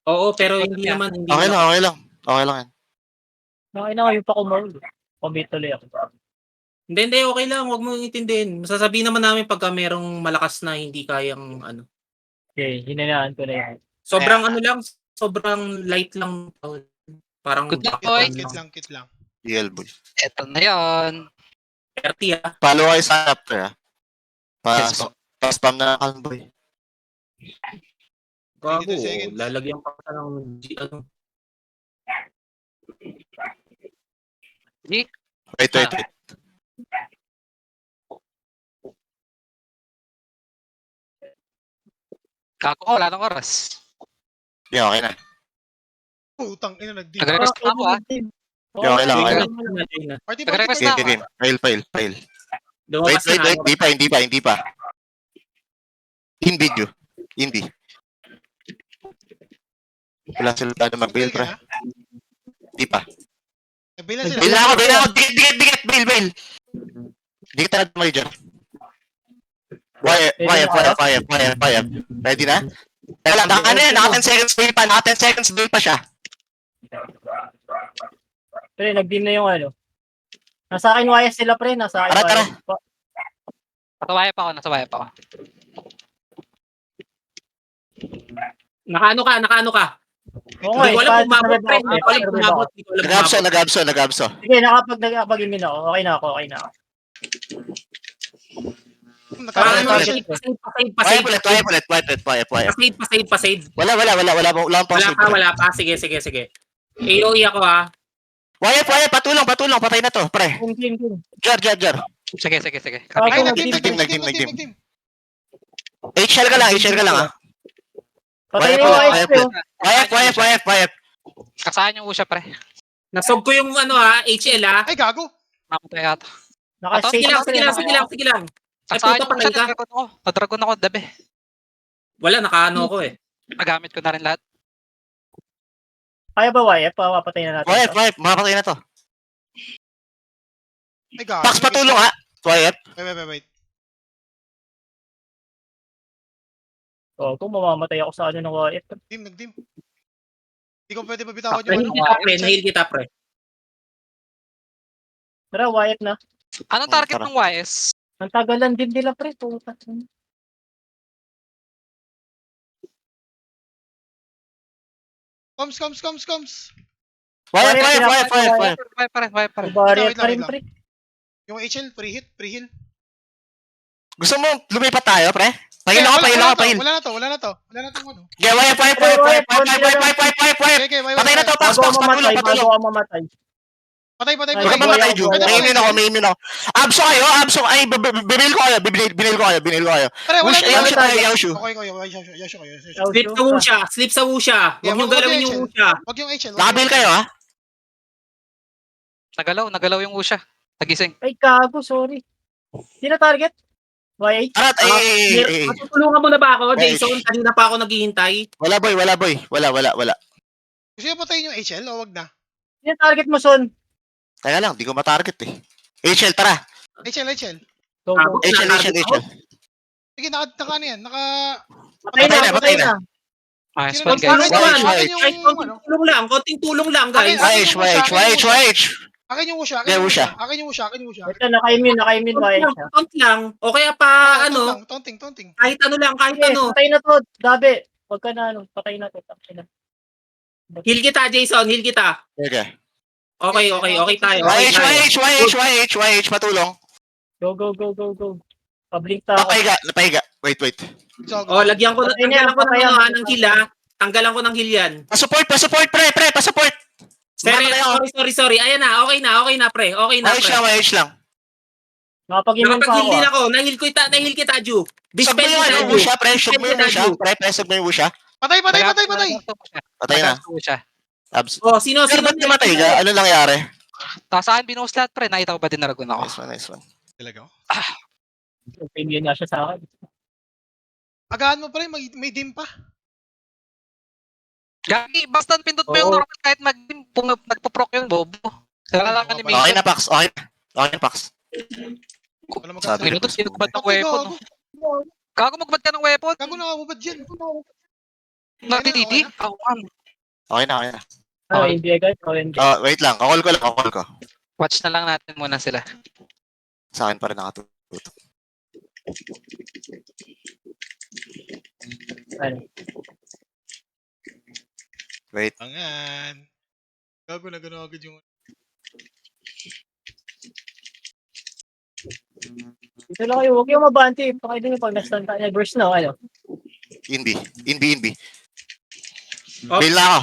Oo, pero hindi naman, hindi Okay lang, naman. okay lang. Okay lang yan. Okay na yung pa kumaul. Commit tuloy ako. Hindi, okay lang. Huwag mo intindihin. Sasabihin naman namin pagka merong malakas na hindi kayang ano. Okay, hinanaan ko na yan. Sobrang ano lang, sobrang light lang. Parang Good luck, background boy. lang. Kit lang. DL boy. Eto na yan. 30 ah. Follow kayo sa after ah. Yes, po. Pa-spam na ng boy. Gago, 22 seconds. lalagyan pa ka ng ano. Wait. Wait. Kako ko, wala nang oras. Yeah, okay na. Putang ina nag-deal. Nag-request na ako, ah. Yeah, okay lang, okay lang. Party, Nag-request Game, na ako. game. Fail. Lumabas na. Wait. Hindi pa. In video. Hindi. Wala sila tayo mag-bail, pre. Hindi pa. Bail na sila. Bail ako. Dikit. Bail. Dikit na natin dyan. Wire. Ready na? Teka lang, naka 10 seconds bail pa. Naka 10 seconds bail pa siya. Pre, nag-dim na yung ano. Nasa akin wire sila, pre. Nasa akin Tara. wire. Nasawaya pa ako. Nakaano ka? Oo nga, Hindi ko alam kung mabot, pre. Hindi ko alam kung mabot. Nag-abso. Sige, nakapag-imin ako. Okay na ako. Pasave. Pasave. Wala pa. Wala pa. Sige. AOE ako ha. Wire, patulong, patay na to, pre. Game. Jar. Sige. Ay, Nag-team. HL ka lang, ha. Patay Wire na pala, yung Wire. Kasahan yung usya, pre. Nasog ko yung ano ha, HL ha. Ay, gago. Nakatay ata. Naka-save Sige lang. Ay, Kasahan puta yung usya, patay ka. nadragon ako, dabi. Wala, nakaano ko eh. Nagamit ko na rin lahat. Kaya ba wire? Papatay na natin. Wire, makapatay na to. Ay, gago. Pax, patulong, ha. Wire. Wait. Kung mamamatay ako sa ano ng wire. Nag-dim. Hindi ko pwede mabitawan Nahil yung kita pre. Tara, wire na. Anong target ng YS? Ang tagalan din nila, pre. Puta. Coms. Wire. Pare. Barrier Wait pa rin, lang. pre. Yung HL, pre-heal. Gusto mo lumipat tayo, pre? Pahil ako. Wala na to, ano. Okay, wire. Okay, Patay na to, Pax, Bago ako patulong. mamatay. Patay. Huwag Huwag ka mamatay, Ju. May immune ako. Abso kayo. Ay, binil ko kayo. Pare, wala Yaoshu. Okay, Yasho kayo. Sleep sa Wusha. Huwag niyong galawin yung Wusha. Wag yung HL. Nakabil kayo, ha? Nagalaw yung usya. Nagising. Ay, gago, sorry. Hindi na target? YH? Arat, Matutulungan mo na ba ako, Jason? Kanina pa ako naghihintay. Wala, boy. Wala. Gusto nyo patayin yung HL o wag na? Hindi na target mo, son. Teka lang, di ko matarget, eh. HL, tara. HL. Go. HL. Sige, naka ano yan? Patay na. Ayos Sino pa, guys. Kahit konting tulong lang, guys. YH. Akin yung Wusha. Ito, naka-immune, YH. Taunt lang. O kaya pa, Taunting. kahit ano lang, kahit Okay, ano. patay na to. Dabe. Huwag ka na, patay na to. Heal kita, Jason. Heal kita. Okay. Okay tayo. YH, patulong. Go. Pablink ta ako. Napahiga. Wait. Lagyan ko ng heal ha. Tanggalan ko ng heal yan. Pa-support, pre. Pa-support. Sorry. Ayan na. Okay na, pre. YH lang. Nakapag-immune pa Nakapag-heal ako. din ako. Nahil kita, Ju. Sub mo Dispel yung kita, Ju. Wusha, pre. Sub mo yung Wusha. Patay. Patay na. Abs. Sino Sir, ba't namatay ka? Ano nangyari? Tapos saan binuhos lahat, pre? Nakita ko ba din naragon ako? Nice one. Talaga. Opinion nga siya sa akin. Agahan mo pa rin, may dim pa. Gagi, basta pindot mo yung normal kahit nagpo-proc yun, bobo. Kailangan ka ni Okay na, Pax. Okay na, Pax. Wala Sabi magkakasabi. Minutos, sinugbat ng Patay, weapon. Oh. Gago magbad ka ng weapon. Gago nakabubad dyan. Nati-DD? Okay na. Ako man. Okay na, okay na. Ano, hindi agad? O hindi. Wait lang, kakol ko lang, kakol ko. Watch na lang natin muna sila. Sa akin pa rin nakatutok. Ano? Wait. Angan. Gago na gano'n agad yung... Dito lang kayo, huwag yung mabante. Pakailan yung pag nastanta niya. Burst na, ano? Inbi. Inbi. Oh. Bail na ako.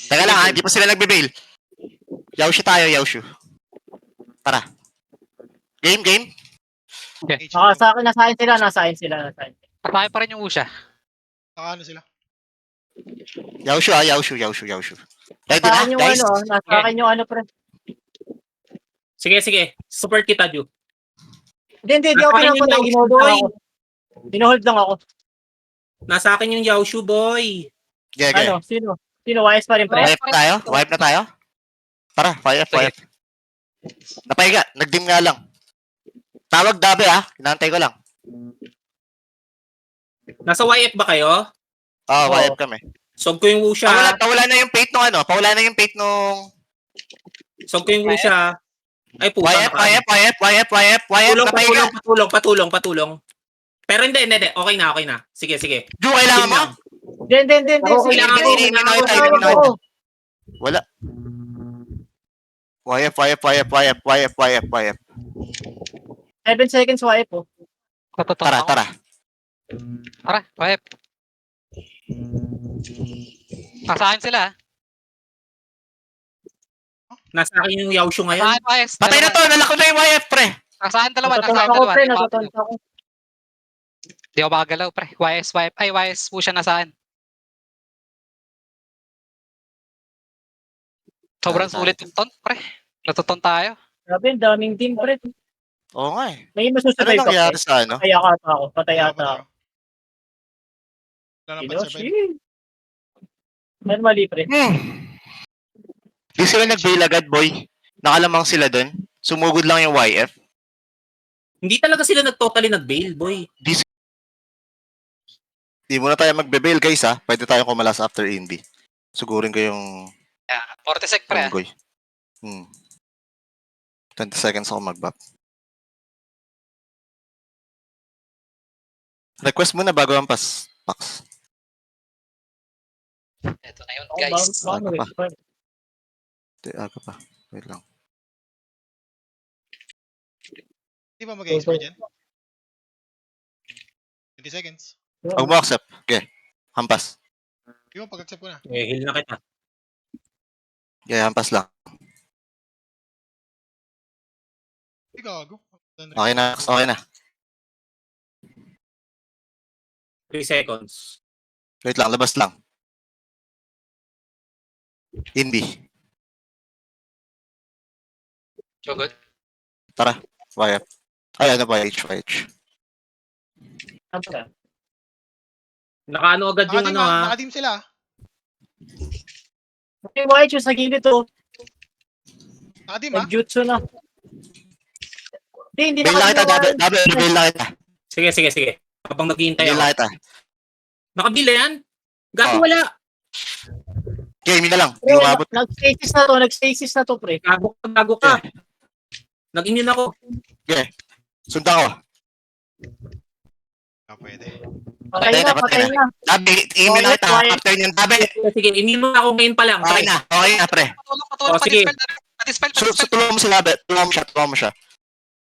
Teka lang ha, hindi pa sila nagbe-bail. Yaoshu tayo, Yaoshu. Tara. Game. Sa akin, nasa akin sila. Tayo pa rin yung Usha. Naka ano sila? Yaoshu. Ready Nasa na, akin yung guys? ano, nasa akin yung ano, pre. Sige. Support kita, Ju. Hindi ako Nasa akin yung pinapatay. Yaoshu, Ginohold boy. lang ako. Ginohold lang ako. Nasa akin yung Yaoshu, boy. Okay. Ano, sino? YS pa rin, pre? Wipe na tayo? Tara, fire. Napahiga, nag-dim nga lang. Tawag dabe ha, inaantay ko lang. Nasa YF ba kayo? Oo. Wipe kami. Sog ko yung Wusha. Pawala na yung fate nung ano, pawala na yung fate nung... Sog ko yung Wusha. Ay, puta. Wipe, napahiga. Patulong. Pero hindi. Okay na. Sige. Ju, kailangan mo? Hindi. Ako, Sige, kailangan sige. ko. Ako. Wala. Wipe. 7 seconds YF, oh. Tara. Tara. Tara, wipe. Nasa akin sila. Nasa akin yung Yaoshu Nasa ngayon. akin, YS. Patay na to, nalako na yung wipe, pre. Nasa akin dalawa. Natutunta ako. Di ako makagalaw, pre. YS, wipe. Ay, YS, Usha na sa akin. Sobrang sulit yung ton, pre. Natuton tayo. Grabe, ang daming team, pre. Oo nga eh. May Ano masusurvive pa, nangyari pre. sa ano? Patay ata ako. Wala na Ino, pa survive. shit. Normally, pre. Di sila nag-bail agad, boy. Nakalamang sila dun. Sumugod lang yung YF. Hindi talaga sila nag-totally nag-bail, boy. Di muna tayo magbe-bail, guys ha. Pwede tayong kumalas after Indy. Sugurin ko yung 40 sec, pre. Unggoy. 20 seconds ako mag-bap. Request muna bago ang Pax. Ito na yun, guys. Aga pa. Wait lang. Di ba mag-expert dyan? 20 seconds. Huwag mo accept. Okay. Hampas. Di ba pag-accept ko na? Heal na kita. Okay, hampas lang. Di gago. Okay na. 3 seconds. Wait lang, labas lang. Indy. So good. Tara. YF. Ay, ano ba? HYH. Nakaano agad yung ano ha. Nakadim sila. Okay, white yung sa gilid, oh. Nakadim ha? Nag-jutsu na. Hindi Bail lang kita, double bail lang kita. Sige. Habang naghihintay Bail ako. lang kita. Nakabila yan? Gago Oh. wala. Okay, yun na lang. Hindi Pre, umabot. nag-stasis na to, pre. Gago ka. Nag-immune ako. Sundan ko. Pwede. Patay na. Dabi, email lang kita. After yun, dabi. Sige, immune ako ngayon pa lang. Okay na, pre. Patulong, sige. pa-dispel. Tulungan mo si Dabi. Tulungan mo siya.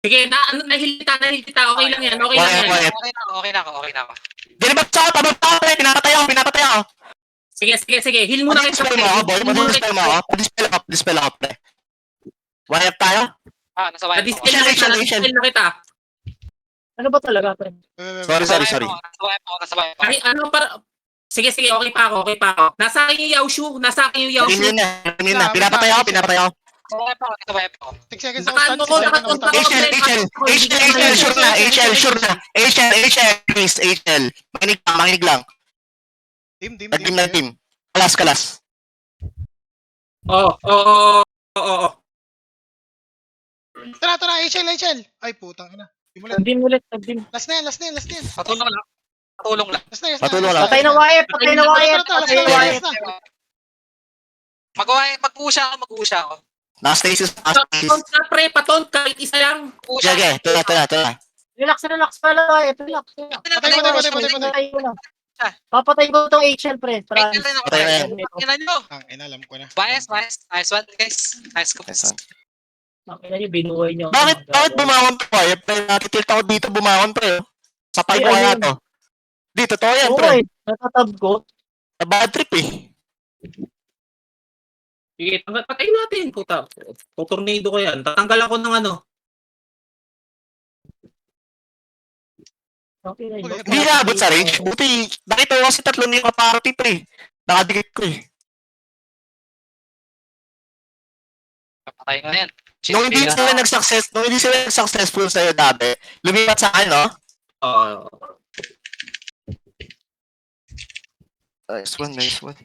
Sige, nahil kita. Okay lang yan. Okay lang yan. Okay na ako. Dili ba sa tabang pinapatay ako. Sige. Heal muna kayo. Pag-dispel mo ako, boy. Pag-dispel mo ako. Pag-dispel ako, pre. YF tayo? Nasa wipe. Na-dispel na kita. Ano ba talaga, pre? Sorry. Nasa wipe. Ay, ano para... Sige, okay pa ako. Nasa akin yung Yaoshu. Yun na. Pinapatay ako. Nasa wipe ako. 6 seconds ako Nakaano ko, nakatunta ko. HL, sure na. HL, please, HL. Makinig lang. Team. Nag-team ng team. Kalas. Oo. Tara, HL. Ay, putang ina. Simulan. Tag-dim ulit, tag-dim. Last na yan. Patulong lang. Patulong lang. Last na. Patulong lang. Patay na Wyatt, patay na Wyatt, patay na Wyatt. Mag-usya ako. Naka-stasis. Patont na pre, patont kahit isa lang. Sige, tara. Relax pala Wyatt, relax. Patay mo. Patay ko lang. Papatay ko itong HL, pre. Patay na ako. Patay na yan. Tingnan nyo. Ang ina, alam ko na. Bias. Nice one, guys. Nice ko. Nice one. Pakina nyo, binuhay nyo. Bakit bumangon to pa? Nakitilt ako dito bumangon pre. Sapay ko Ay, kaya ayun. to. Di, totoo yan pre. Okay, natatab ko. Na bad trip eh. Sige, patayin natin, puta. Tutornado ko yan. Tatanggal ako ng ano. Okay, Hindi naabot sa range. Buti, nakita ko kasi 3 yung party pre. Nakadikit ko eh. Patay nga yan. Nung hindi sila nag-successful sa'yo dati, lumipat sa akin, no? Nice one.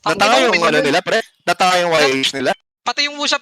Natanga yung ano nila, pre. Natanga yung YH nila. Pati yung Musha